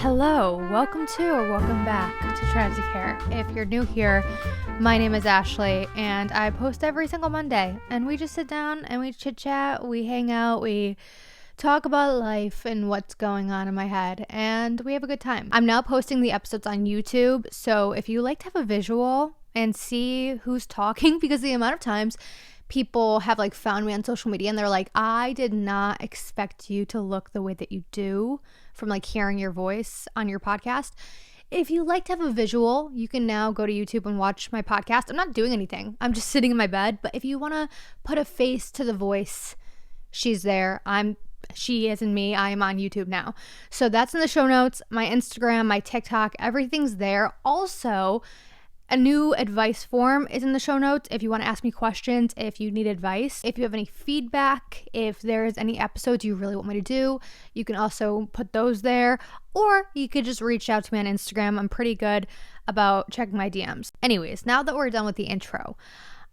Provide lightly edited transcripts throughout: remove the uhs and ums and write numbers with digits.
Hello, welcome to or welcome back to Transicare. If you're new here, my name is Ashley and I post every single Monday, and we just sit down and we chit chat, we hang out, we talk about life and what's going on in my head, and we have a good time. I'm now posting the episodes on YouTube, so if you like to have a visual and see who's talking, because the amount of times people have found me on social media and they're like, I did not expect you to look the way that you do from hearing your voice on your podcast. If you like to have a visual, you can now go to YouTube and watch my podcast. I'm not doing anything. I'm just sitting in my bed. But if you want to put a face to the voice, she's there. She is in me. I am on YouTube now. So that's in the show notes. My Instagram, my TikTok, everything's there. Also, a new advice form is in the show notes if you want to ask me questions, if you need advice, if you have any feedback, if there's any episodes you really want me to do, you can also put those there, or you could just reach out to me on Instagram. I'm pretty good about checking my DMs. Anyways, now that we're done with the intro,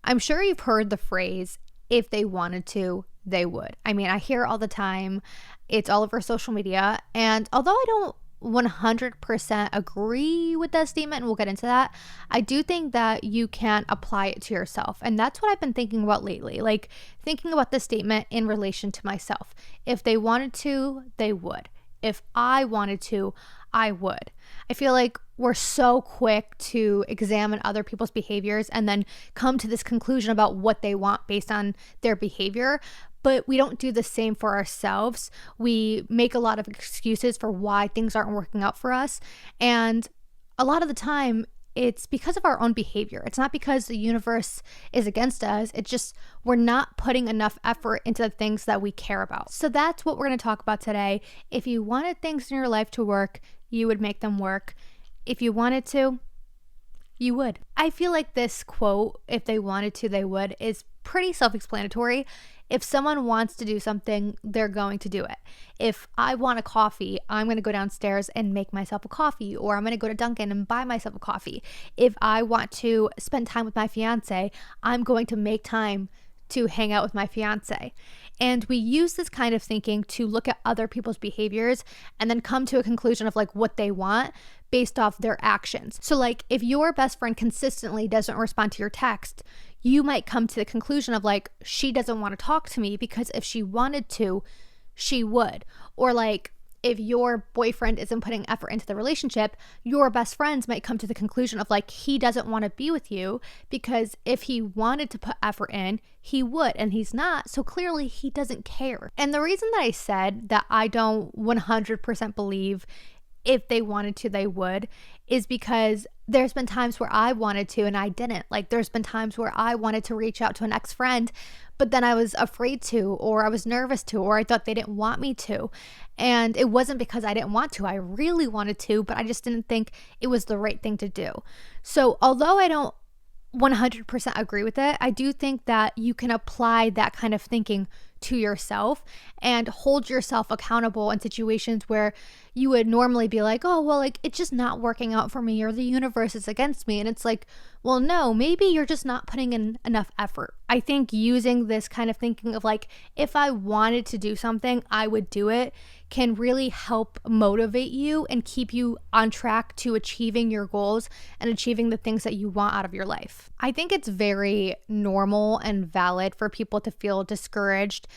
I'm sure you've heard the phrase, if they wanted to, they would. I mean, I hear it all the time. It's all over social media, and although I don't 100% agree with that statement, and we'll get into that, I do think that you can apply it to yourself. And that's what I've been thinking about lately, thinking about this statement in relation to myself. If they wanted to, they would. If I wanted to, I would. I feel like we're so quick to examine other people's behaviors and then come to this conclusion about what they want based on their behavior. But we don't do the same for ourselves. We make a lot of excuses for why things aren't working out for us. And a lot of the time, it's because of our own behavior. It's not because the universe is against us. It's just we're not putting enough effort into the things that we care about. So that's what we're going to talk about today. If you wanted things in your life to work, you would make them work. If you wanted to, you would. I feel like this quote, if they wanted to, they would, is pretty self-explanatory. If someone wants to do something, they're going to do it. If I want a coffee, I'm going to go downstairs and make myself a coffee, or I'm going to go to Dunkin' and buy myself a coffee. If I want to spend time with my fiance, I'm going to make time to hang out with my fiance. And we use this kind of thinking to look at other people's behaviors and then come to a conclusion of what they want based off their actions. So if your best friend consistently doesn't respond to your text, you might come to the conclusion of she doesn't want to talk to me, because if she wanted to, she would. Or if your boyfriend isn't putting effort into the relationship, your best friends might come to the conclusion of he doesn't want to be with you, because if he wanted to put effort in, he would, and he's not. So clearly he doesn't care. And the reason that I said that I don't 100% believe if they wanted to, they would, is because there's been times where I wanted to and I didn't. There's been times where I wanted to reach out to an ex-friend, but then I was afraid to, or I was nervous to, or I thought they didn't want me to. And it wasn't because I didn't want to. I really wanted to, but I just didn't think it was the right thing to do. So although I don't 100% agree with it, I do think that you can apply that kind of thinking to yourself and hold yourself accountable in situations where you would normally be it's just not working out for me, or the universe is against me. And it's well, no, maybe you're just not putting in enough effort. I think using this kind of thinking of if I wanted to do something, I would do it, can really help motivate you and keep you on track to achieving your goals and achieving the things that you want out of your life. I think it's very normal and valid for people to feel discouraged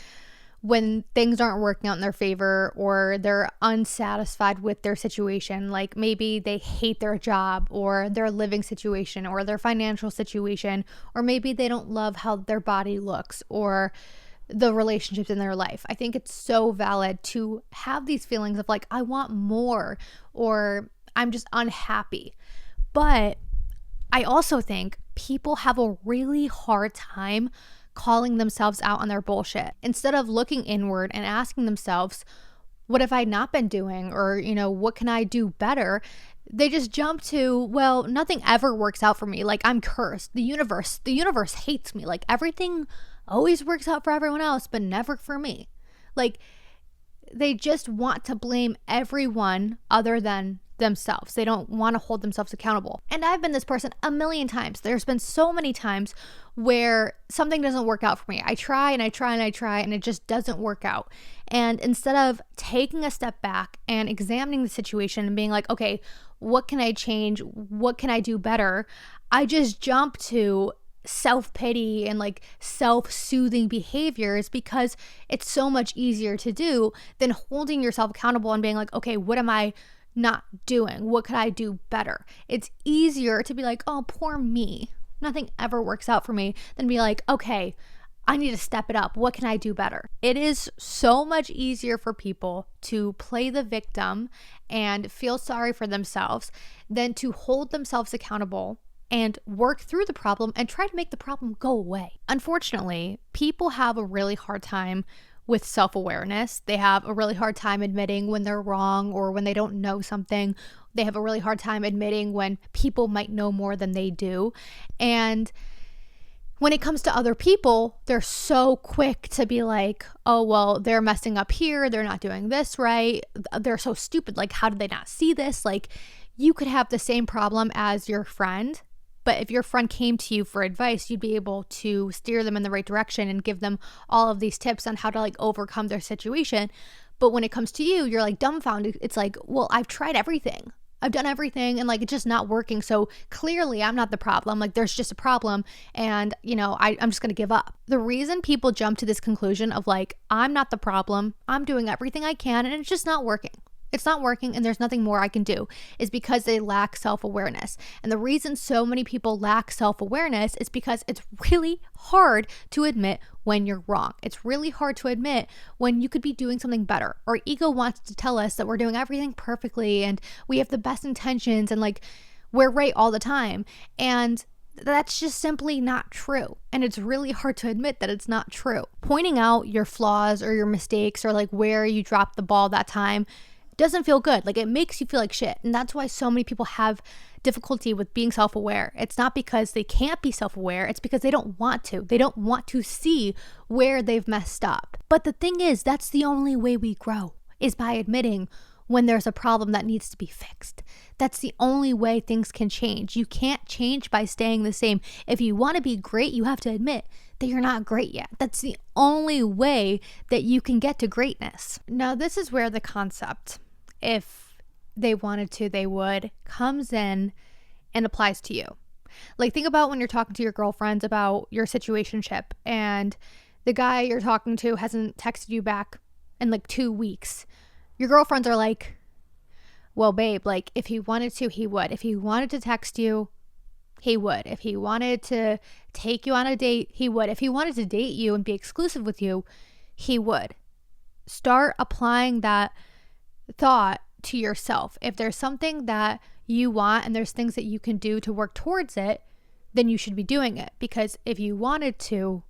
when things aren't working out in their favor, or they're unsatisfied with their situation. Maybe they hate their job, or their living situation, or their financial situation, or maybe they don't love how their body looks, or the relationships in their life. I think it's so valid to have these feelings of I want more, or I'm just unhappy. But I also think people have a really hard time calling themselves out on their bullshit. Instead of looking inward and asking themselves, what have I not been doing? Or, what can I do better? They just jump to, well, nothing ever works out for me. I'm cursed. The universe hates me. Everything always works out for everyone else, but never for me. They just want to blame everyone other than themselves. They don't want to hold themselves accountable. And I've been this person a million times. There's been so many times where something doesn't work out for me. I try and I try and I try and it just doesn't work out. And instead of taking a step back and examining the situation and being like, okay, what can I change? What can I do better? I just jump to self-pity and like self-soothing behaviors because it's so much easier to do than holding yourself accountable and being like, okay, what am I not doing? What could I do better? It's easier to be like, oh, poor me. Nothing ever works out for me, than be like, okay, I need to step it up. What can I do better? It is so much easier for people to play the victim and feel sorry for themselves than to hold themselves accountable and work through the problem and try to make the problem go away. Unfortunately, people have a really hard time with self-awareness. They have a really hard time admitting when they're wrong or when they don't know something. They have a really hard time admitting when people might know more than they do. And when it comes to other people, they're so quick to be like, oh, well, they're messing up here. They're not doing this right. They're so stupid. Like, how did they not see this? Like, you could have the same problem as your friend, but if your friend came to you for advice, you'd be able to steer them in the right direction and give them all of these tips on how to like overcome their situation. But when it comes to you, you're like dumbfounded. It's like, well, I've tried everything. I've done everything and like it's just not working. So clearly I'm not the problem. Like there's just a problem and I'm just going to give up. The reason people jump to this conclusion of like, I'm not the problem, I'm doing everything I can and it's just not working. It's not working and there's nothing more I can do is because they lack self-awareness. And the reason so many people lack self-awareness is because it's really hard to admit when you're wrong. It's really hard to admit when you could be doing something better. Our ego wants to tell us that we're doing everything perfectly and we have the best intentions and like we're right all the time. And that's just simply not true. And it's really hard to admit that it's not true. Pointing out your flaws or your mistakes or like where you dropped the ball that time doesn't feel good. Like it makes you feel like shit. And that's why so many people have difficulty with being self-aware. It's not because they can't be self-aware. It's because they don't want to. They don't want to see where they've messed up. But the thing is, that's the only way we grow is by admitting when there's a problem that needs to be fixed. That's the only way things can change. You can't change by staying the same. If you want to be great, you have to admit that you're not great yet. That's the only way that you can get to greatness. Now, this is where the concept, if they wanted to, they would, comes in and applies to you. Like think about when you're talking to your girlfriends about your situationship and the guy you're talking to hasn't texted you back in like 2 weeks. Your girlfriends are like, well, babe, like if he wanted to, he would. If he wanted to text you, he would. If he wanted to take you on a date, he would. If he wanted to date you and be exclusive with you, he would. Start applying that thought to yourself. If there's something that you want and there's things that you can do to work towards it, then you should be doing it. Because if you wanted to,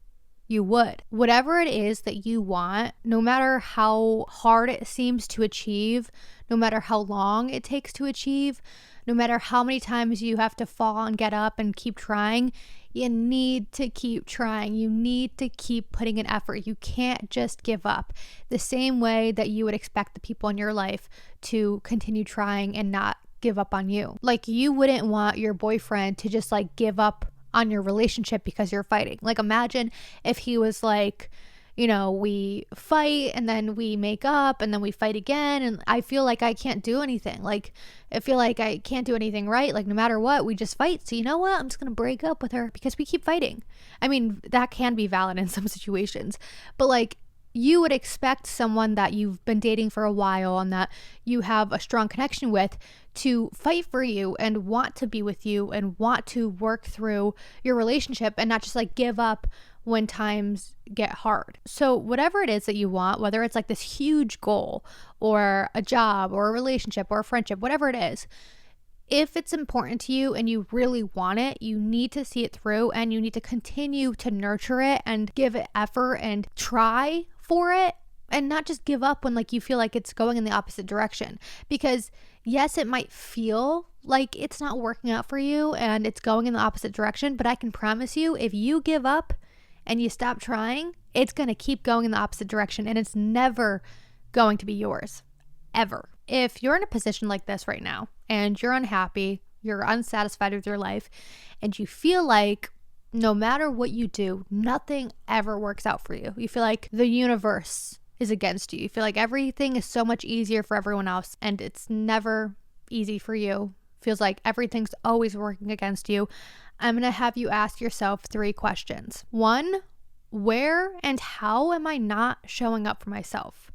you would. Whatever it is that you want, no matter how hard it seems to achieve, no matter how long it takes to achieve, no matter how many times you have to fall and get up and keep trying, you need to keep trying. You need to keep putting in effort. You can't just give up. The same way that you would expect the people in your life to continue trying and not give up on you. Like you wouldn't want your boyfriend to just like give up on your relationship because you're fighting. Like imagine if he was like, we fight and then we make up and then we fight again and I feel like I can't do anything. Like I feel like I can't do anything right. Like no matter what, we just fight. So you know what? I'm just going to break up with her because we keep fighting. I mean, that can be valid in some situations, but like you would expect someone that you've been dating for a while and that you have a strong connection with to fight for you and want to be with you and want to work through your relationship and not just like give up when times get hard. So whatever it is that you want, whether it's like this huge goal or a job or a relationship or a friendship, whatever it is, if it's important to you and you really want it, you need to see it through and you need to continue to nurture it and give it effort and try for it and not just give up when like you feel like it's going in the opposite direction. Because yes, it might feel like it's not working out for you and it's going in the opposite direction, but I can promise you if you give up and you stop trying, it's going to keep going in the opposite direction and it's never going to be yours, ever. if you're in a position like this right now and you're unhappy, you're unsatisfied with your life, and you feel like no matter what you do, nothing ever works out for you. You feel like the universe is against you. You feel like everything is so much easier for everyone else and it's never easy for you. Feels like everything's always working against you. I'm going to have you ask yourself 3 questions. 1, where and how am I not showing up for myself?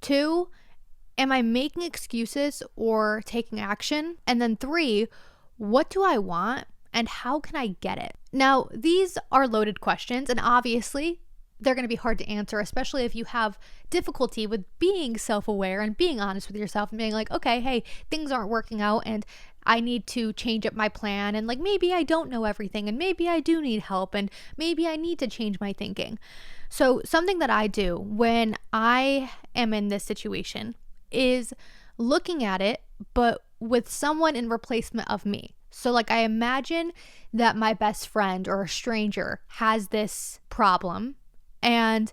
2, am I making excuses or taking action? And then 3, what do I want and how can I get it? Now, these are loaded questions, and obviously they're going to be hard to answer, especially if you have difficulty with being self-aware and being honest with yourself and being like, okay, hey, things aren't working out and I need to change up my plan, and like maybe I don't know everything and maybe I do need help and maybe I need to change my thinking. So something that I do when I am in this situation is looking at it, but with someone in replacement of me. So like I imagine that my best friend or a stranger has this problem, and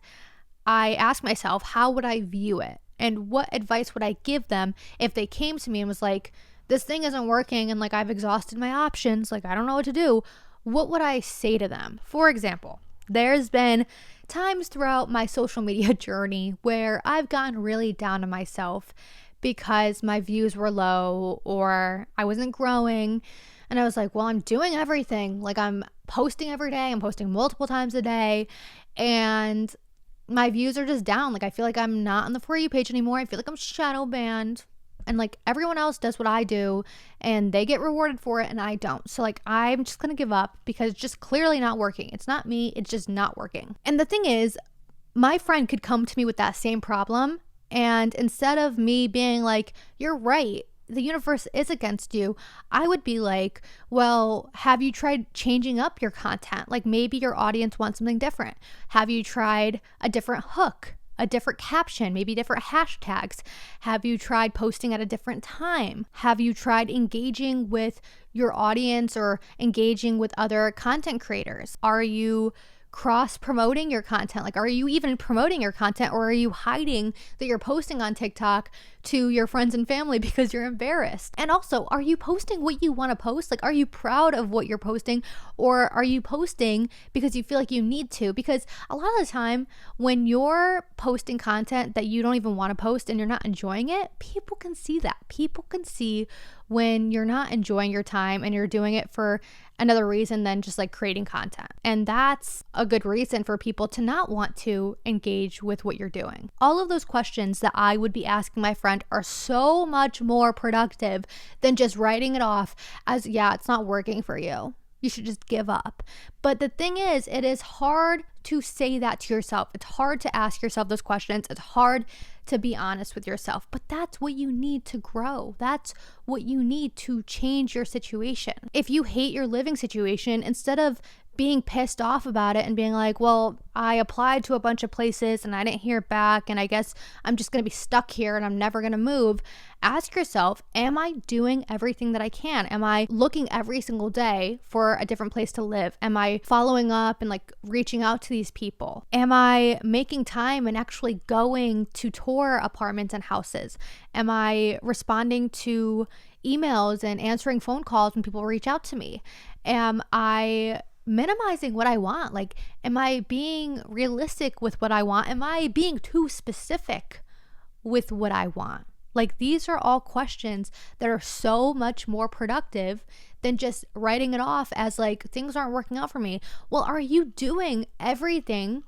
I ask myself, how would I view it? And what advice would I give them if they came to me and was like, this thing isn't working and like I've exhausted my options, like I don't know what to do. What would I say to them? For example, there's been times throughout my social media journey where I've gotten really down on myself because my views were low or I wasn't growing. And I was like, well, I'm doing everything. Like I'm posting every day. I'm posting multiple times a day. And my views are just down. Like I feel like I'm not on the For You page anymore. I feel like I'm shadow banned. And like everyone else does what I do and they get rewarded for it and I don't. So like I'm just going to give up because it's just clearly not working. It's not me. It's just not working. And the thing is, my friend could come to me with that same problem. And instead of me being like, you're right, the universe is against you, I would be like, well, have you tried changing up your content? Like maybe your audience wants something different. Have you tried a different hook, a different caption, maybe different hashtags? Have you tried posting at a different time? Have you tried engaging with your audience or engaging with other content creators? Are you cross promoting your content? Like, are you even promoting your content, or are you hiding that you're posting on TikTok to your friends and family because you're embarrassed? And also, are you posting what you want to post? Like, are you proud of what you're posting, or are you posting because you feel like you need to? Because a lot of the time when you're posting content that you don't even want to post and you're not enjoying it, people can see that. People can see when you're not enjoying your time and you're doing it for another reason than just like creating content. And that's a good reason for people to not want to engage with what you're doing. All of those questions that I would be asking my friend are so much more productive than just writing it off as, yeah, it's not working for you. You should just give up. But the thing is, it is hard to say that to yourself. It's hard to ask yourself those questions. It's hard to be honest with yourself. But that's what you need to grow. That's what you need to change your situation. If you hate your living situation, instead of being pissed off about it and being like, well, I applied to a bunch of places and I didn't hear back and I guess I'm just going to be stuck here and I'm never going to move, ask yourself, am I doing everything that I can? Am I looking every single day for a different place to live? Am I following up and like reaching out to these people? Am I making time and actually going to tour apartments and houses? Am I responding to emails and answering phone calls when people reach out to me? Am I minimizing what I want? Like, am I being realistic with what I want? Am I being too specific with what I want? Like, these are all questions that are so much more productive than just writing it off as like, things aren't working out for me. Well, are you doing everything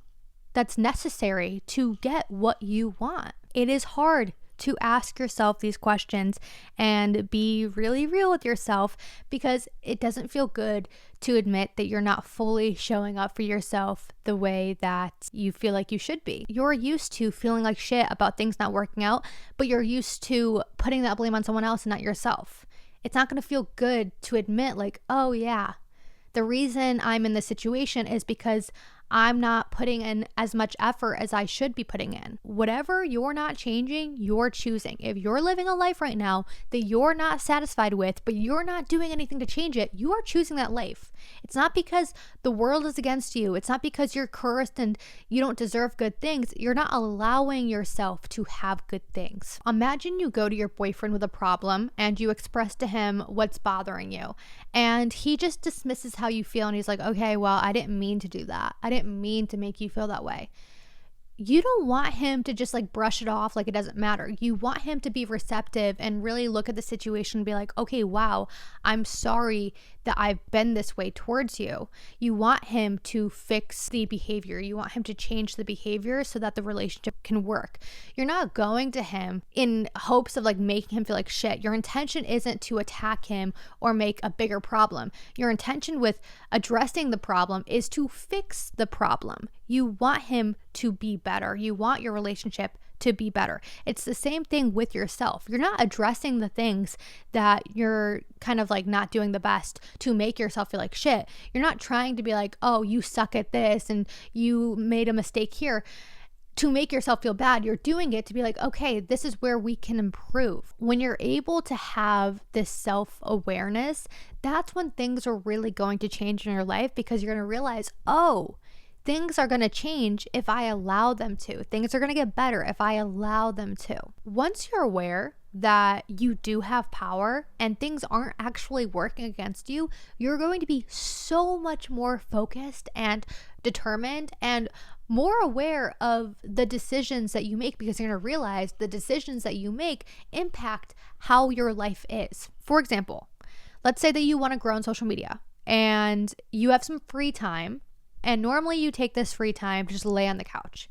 that's necessary to get what you want? It is hard to ask yourself these questions and be really real with yourself, because it doesn't feel good to admit that you're not fully showing up for yourself the way that you feel like you should be. You're used to feeling like shit about things not working out, but you're used to putting that blame on someone else and not yourself. It's not going to feel good to admit like, oh yeah, the reason I'm in this situation is because I'm not putting in as much effort as I should be putting in. Whatever you're not changing, you're choosing. If you're living a life right now that you're not satisfied with, but you're not doing anything to change it, you are choosing that life. It's not because the world is against you. It's not because you're cursed and you don't deserve good things. You're not allowing yourself to have good things. Imagine you go to your boyfriend with a problem and you express to him what's bothering you, and he just dismisses how you feel, and he's like, okay, well, I didn't mean to do that. I didn't mean to make you feel that way. You don't want him to just like brush it off like it doesn't matter. You want him to be receptive and really look at the situation and be like, okay, wow, I'm sorry that I've been this way towards you. You want him to fix the behavior. You want him to change the behavior so that the relationship can work. You're not going to him in hopes of like making him feel like shit. Your intention isn't to attack him or make a bigger problem. Your intention with addressing the problem is to fix the problem. You want him to be better. You want your relationship to be better. It's the same thing with yourself. You're not addressing the things that you're kind of like not doing the best to make yourself feel like shit. You're not trying to be like, oh, you suck at this and you made a mistake here to make yourself feel bad. You're doing it to be like, okay, this is where we can improve. When you're able to have this self-awareness, that's when things are really going to change in your life, because you're going to realize, oh, things are going to change if I allow them to. Things are going to get better if I allow them to. Once you're aware that you do have power and things aren't actually working against you, you're going to be so much more focused and determined and more aware of the decisions that you make, because you're going to realize the decisions that you make impact how your life is. For example, let's say that you want to grow on social media and you have some free time. And normally you take this free time to just lay on the couch.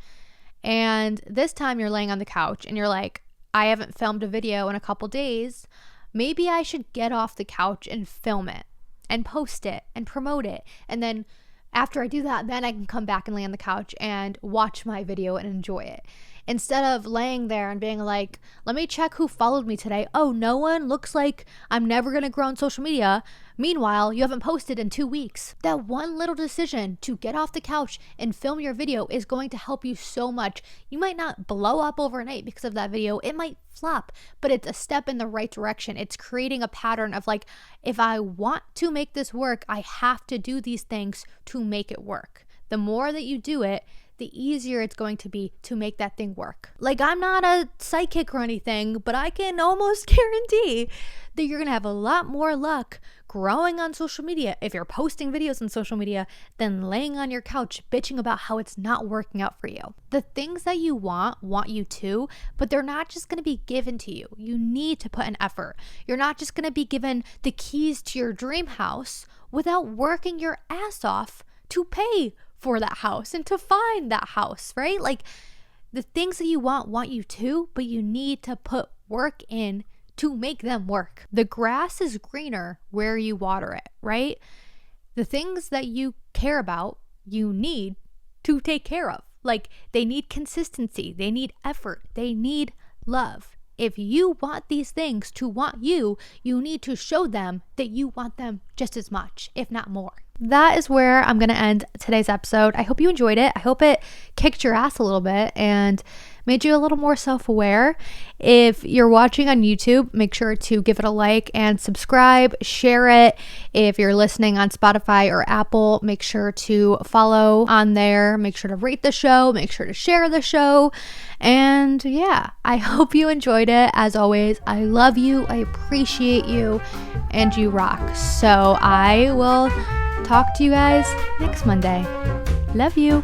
And this time you're laying on the couch and you're like, I haven't filmed a video in a couple days. Maybe I should get off the couch and film it and post it and promote it. And then after I do that, then I can come back and lay on the couch and watch my video and enjoy it. Instead of laying there and being like, let me check who followed me today. Oh, no one? Looks like I'm never going to grow on social media. Meanwhile, you haven't posted in 2 weeks. That one little decision to get off the couch and film your video is going to help you so much. You might not blow up overnight because of that video. It might flop, but it's a step in the right direction. It's creating a pattern of like, if I want to make this work, I have to do these things to make it work. The more that you do it, the easier it's going to be to make that thing work. Like, I'm not a psychic or anything, but I can almost guarantee that you're going to have a lot more luck growing on social media if you're posting videos on social media than laying on your couch bitching about how it's not working out for you. The things that you want you to, but they're not just going to be given to you. You need to put an effort. You're not just going to be given the keys to your dream house without working your ass off to pay for that house and to find that house, right? Like, the things that you want you to, but you need to put work in to make them work. The grass is greener where you water it, right? The things that you care about, you need to take care of. Like, they need consistency, they need effort, they need love. If you want these things to want you, you need to show them that you want them just as much, if not more. That is where I'm going to end today's episode. I hope you enjoyed it. I hope it kicked your ass a little bit and made you a little more self-aware. If you're watching on YouTube, make sure to give it a like and subscribe, share it. If you're listening on Spotify or Apple, make sure to follow on there. Make sure to rate the show, make sure to share the show. And yeah, I hope you enjoyed it. As always, I love you, I appreciate you, and you rock. So I will talk to you guys next Monday. Love you.